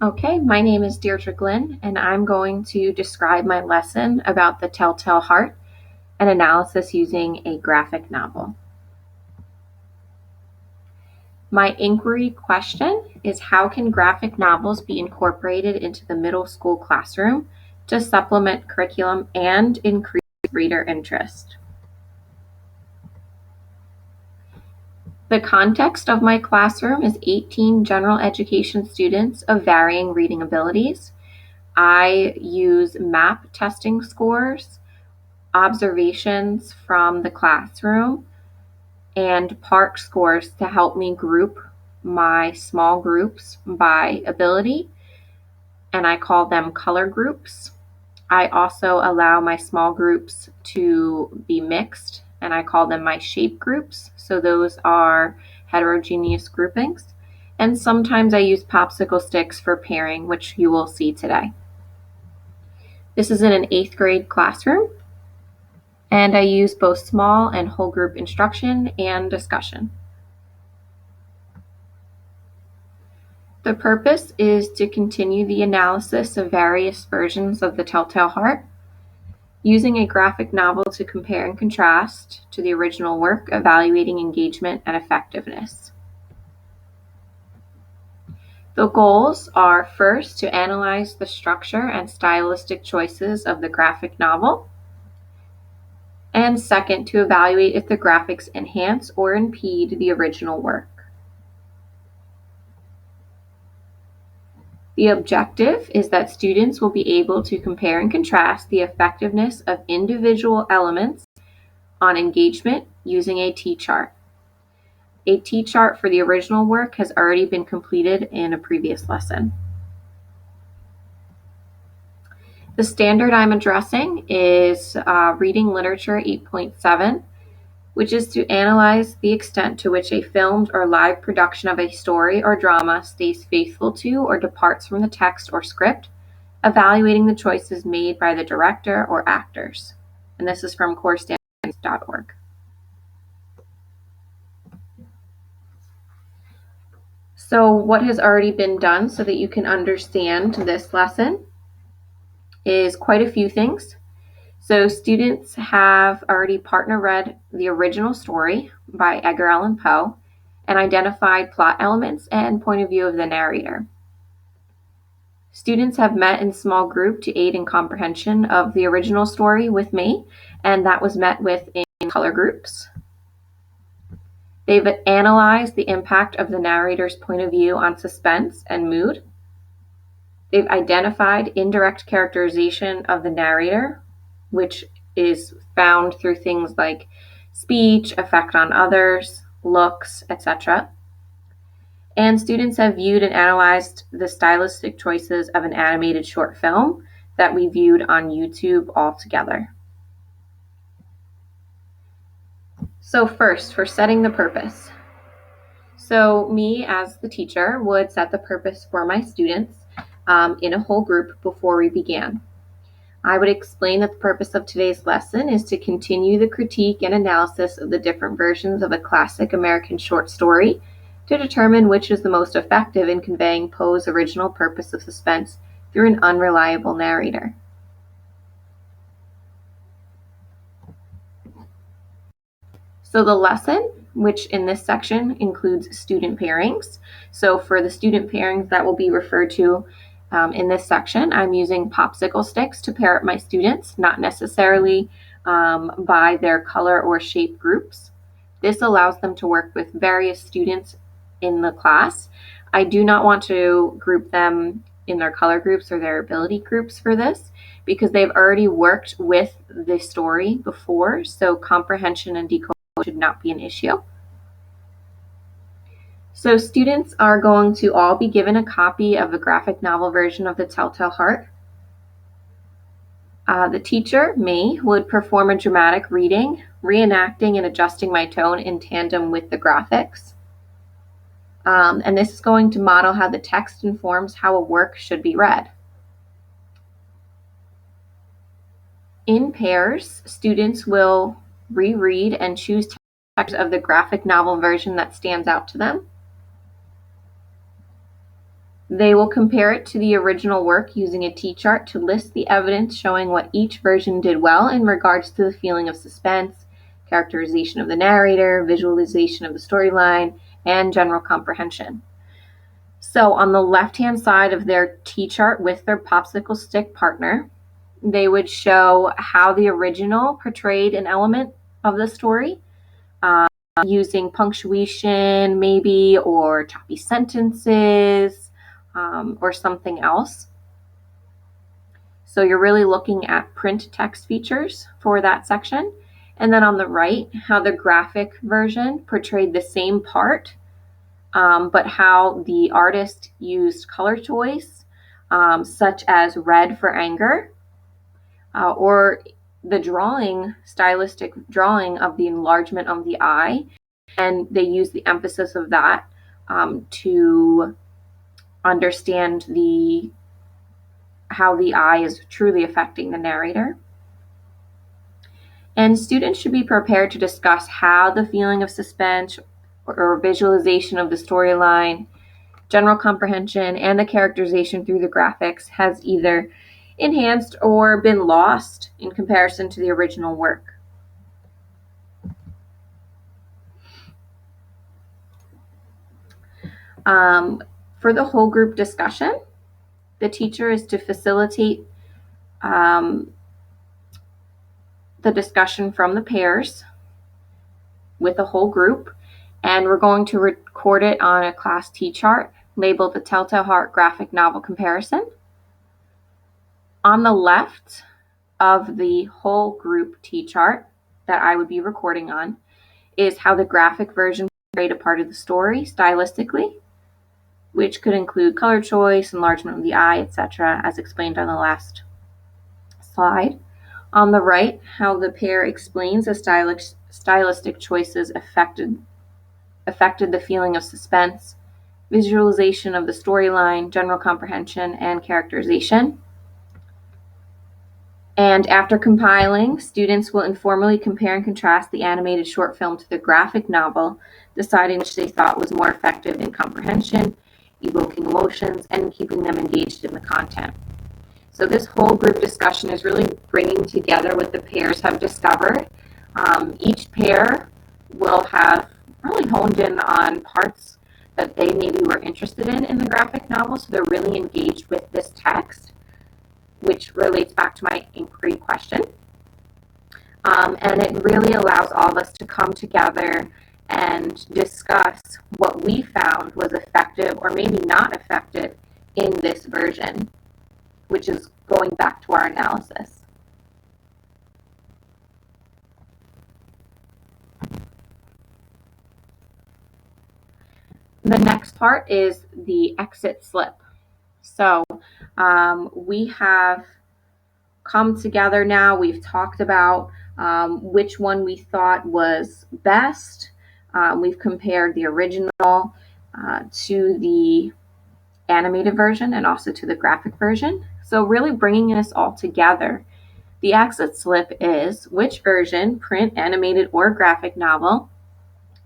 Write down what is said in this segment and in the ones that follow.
Okay, my name is Deirdre Glynn, and I'm going to describe my lesson about the Telltale Heart and analysis using a graphic novel. My inquiry question is, how can graphic novels be incorporated into the middle school classroom to supplement curriculum and increase reader interest? The context of my classroom is 18 general education students of varying reading abilities. I use MAP testing scores, observations from the classroom, and PARCC scores to help me group my small groups by ability, and I call them color groups. I also allow my small groups to be mixed, and I call them my shape groups. So those are heterogeneous groupings. And sometimes I use popsicle sticks for pairing, which you will see today. This is in an 8th grade classroom, and I use both small and whole group instruction and discussion. The purpose is to continue the analysis of various versions of the Telltale Heart, using a graphic novel to compare and contrast to the original work, evaluating engagement and effectiveness. The goals are, first, to analyze the structure and stylistic choices of the graphic novel, and second, to evaluate if the graphics enhance or impede the original work. The objective is that students will be able to compare and contrast the effectiveness of individual elements on engagement using a T-chart. A T-chart for the original work has already been completed in a previous lesson. The standard I'm addressing is Reading Literature 8.7, which is to analyze the extent to which a filmed or live production of a story or drama stays faithful to or departs from the text or script, evaluating the choices made by the director or actors. And this is from CoreStandards.org. So what has already been done so that you can understand this lesson is quite a few things. So students have already partner read the original story by Edgar Allan Poe and identified plot elements and point of view of the narrator. Students have met in small group to aid in comprehension of the original story with me, and that was met with in color groups. They've analyzed the impact of the narrator's point of view on suspense and mood. They've identified indirect characterization of the narrator, which is found through things like speech, effect on others, looks, etc. And students have viewed and analyzed the stylistic choices of an animated short film that we viewed on YouTube all together. So first, for setting the purpose. So me, as the teacher, would set the purpose for my students in a whole group before we began. I would explain that the purpose of today's lesson is to continue the critique and analysis of the different versions of a classic American short story to determine which is the most effective in conveying Poe's original purpose of suspense through an unreliable narrator. So the lesson, which in this section includes student pairings. So for the student pairings that will be referred to in this section, I'm using popsicle sticks to pair up my students, not necessarily by their color or shape groups. This allows them to work with various students in the class. I do not want to group them in their color groups or their ability groups for this because they've already worked with the story before, so comprehension and decoding should not be an issue. So students are going to all be given a copy of the graphic novel version of the Telltale Heart. The teacher, me, would perform a dramatic reading, reenacting and adjusting my tone in tandem with the graphics. And this is going to model how the text informs how a work should be read. In pairs, students will reread and choose text of the graphic novel version that stands out to them. They will compare it to the original work using a T-chart to list the evidence showing what each version did well in regards to the feeling of suspense, characterization of the narrator, visualization of the storyline, and general comprehension. So on the left-hand side of their T-chart with their popsicle stick partner, they would show how the original portrayed an element of the story, using punctuation maybe, or choppy sentences, or something else. So you're really looking at print text features for that section. And then on the right, how the graphic version portrayed the same part, but how the artist used color choice, such as red for anger, or the stylistic drawing of the enlargement of the eye. And they use the emphasis of that to understand how the eye is truly affecting the narrator. And students should be prepared to discuss how the feeling of suspense or visualization of the storyline, general comprehension, and the characterization through the graphics has either enhanced or been lost in comparison to the original work. For the whole group discussion, the teacher is to facilitate the discussion from the pairs with the whole group, and we're going to record it on a class T-chart labeled the Telltale Heart Graphic Novel Comparison. On the left of the whole group T-chart that I would be recording on is how the graphic version portrayed a part of the story stylistically, which could include color choice, enlargement of the eye, etc., as explained on the last slide. On the right, how the pair explains the stylistic choices affected the feeling of suspense, visualization of the storyline, general comprehension, and characterization. And after compiling, students will informally compare and contrast the animated short film to the graphic novel, deciding which they thought was more effective in comprehension, evoking emotions, and keeping them engaged in the content. So this whole group discussion is really bringing together what the pairs have discovered. Each pair will have really honed in on parts that they maybe were interested in the graphic novel, so they're really engaged with this text, which relates back to my inquiry question. And it really allows all of us to come together and discuss what we found was effective or maybe not effective in this version, which is going back to our analysis. The next part is the exit slip. So we have come together now. We've talked about which one we thought was best. We've compared the original to the animated version and also to the graphic version. So really bringing us all together. The exit slip is which version, print, animated, or graphic novel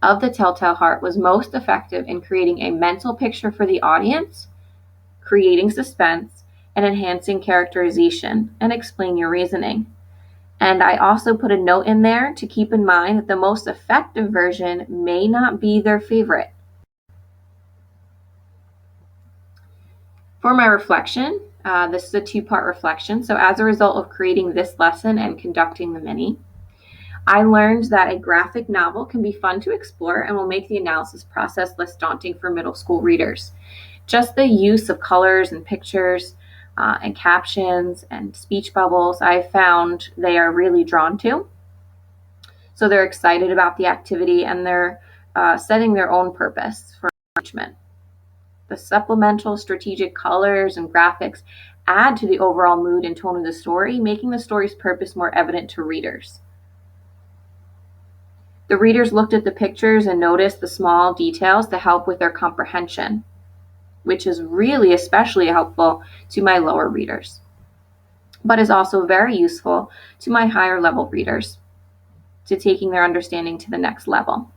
of The Telltale Heart was most effective in creating a mental picture for the audience, creating suspense, and enhancing characterization, and explain your reasoning. And I also put a note in there to keep in mind that the most effective version may not be their favorite. For my reflection, this is a two-part reflection. So as a result of creating this lesson and conducting the mini, I learned that a graphic novel can be fun to explore and will make the analysis process less daunting for middle school readers. Just the use of colors and pictures and captions and speech bubbles, I found they are really drawn to. So they're excited about the activity and they're setting their own purpose for engagement. The supplemental strategic colors and graphics add to the overall mood and tone of the story, making the story's purpose more evident to readers. The readers looked at the pictures and noticed the small details to help with their comprehension, which is really especially helpful to my lower readers, but is also very useful to my higher level readers, to taking their understanding to the next level.